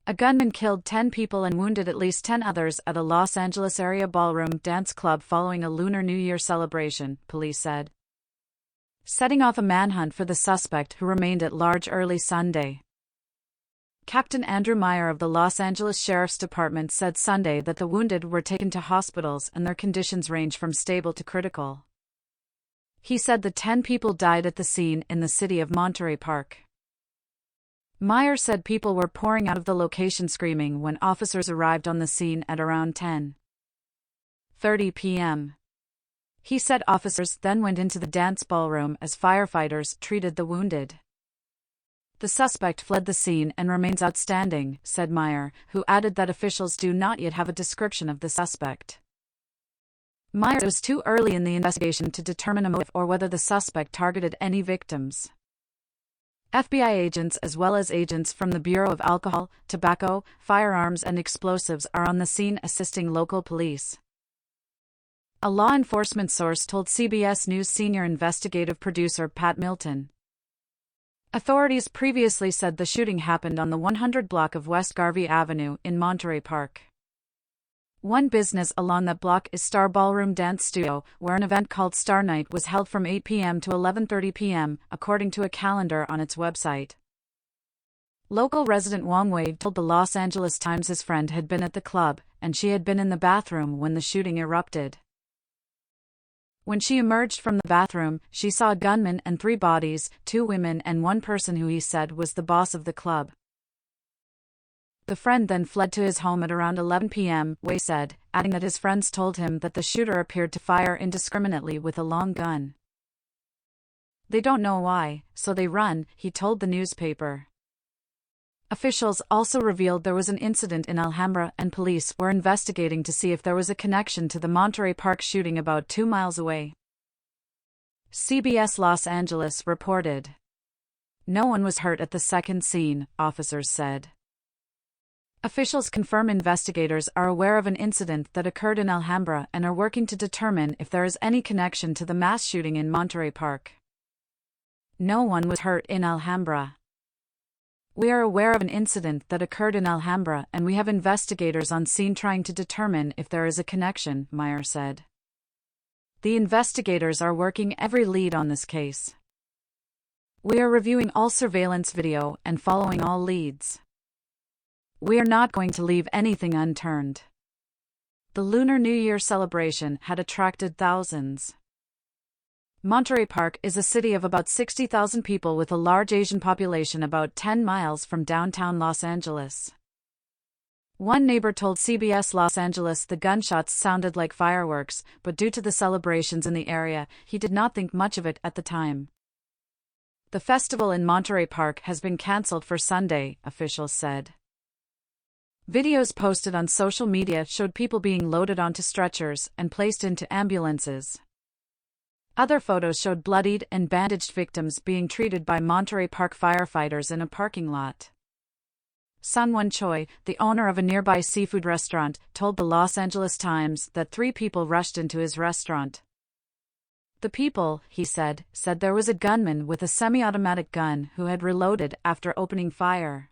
A gunman killed 10 people and wounded at least 10 others at a Los Angeles area ballroom dance club following a Lunar New Year celebration, police said, setting off a manhunt for the suspect who remained at large early Sunday. Captain Andrew Meyer of the Los Angeles Sheriff's Department said Sunday that the wounded were taken to hospitals and their conditions range from stable to critical. He said the 10 people died at the scene in the city of Monterey Park. Meyer said people were pouring out of the location screaming when officers arrived on the scene at around 10:30 p.m. He said officers then went into the dance ballroom as firefighters treated the wounded. The suspect fled the scene and remains outstanding, said Meyer, who added that officials do not yet have a description of the suspect. Meyer said it was too early in the investigation to determine a motive or whether the suspect targeted any victims. FBI agents as well as agents from the Bureau of Alcohol, Tobacco, Firearms and Explosives are on the scene assisting local police. A law enforcement source told CBS News senior investigative producer Pat Milton. Authorities previously said the shooting happened on the 100 block of West Garvey Avenue in Monterey Park. One business along that block is Star Ballroom Dance Studio, where an event called Star Night was held from 8 p.m. to 11:30 p.m., according to a calendar on its website. Local resident Wong Wei told the Los Angeles Times his friend had been at the club, and she had been in the bathroom when the shooting erupted. When she emerged from the bathroom, she saw a gunman and 3 bodies, 2 women and 1 person who he said was the boss of the club. The friend then fled to his home at around 11 p.m., Wei said, adding that his friends told him that the shooter appeared to fire indiscriminately with a long gun. They don't know why, so they run, he told the newspaper. Officials also revealed there was an incident in Alhambra and police were investigating to see if there was a connection to the Monterey Park shooting about 2 miles away. CBS Los Angeles reported. No one was hurt at the second scene, officers said. Officials confirm investigators are aware of an incident that occurred in Alhambra and are working to determine if there is any connection to the mass shooting in Monterey Park. No one was hurt in Alhambra. We are aware of an incident that occurred in Alhambra and we have investigators on scene trying to determine if there is a connection, Meyer said. The investigators are working every lead on this case. We are reviewing all surveillance video and following all leads. We are not going to leave anything unturned. The Lunar New Year celebration had attracted thousands. Monterey Park is a city of about 60,000 people with a large Asian population about 10 miles from downtown Los Angeles. One neighbor told CBS Los Angeles the gunshots sounded like fireworks, but due to the celebrations in the area, he did not think much of it at the time. The festival in Monterey Park has been canceled for Sunday, officials said. Videos posted on social media showed people being loaded onto stretchers and placed into ambulances. Other photos showed bloodied and bandaged victims being treated by Monterey Park firefighters in a parking lot. Sun-Won Choi, the owner of a nearby seafood restaurant, told the Los Angeles Times that 3 people rushed into his restaurant. The people, he said there was a gunman with a semi-automatic gun who had reloaded after opening fire.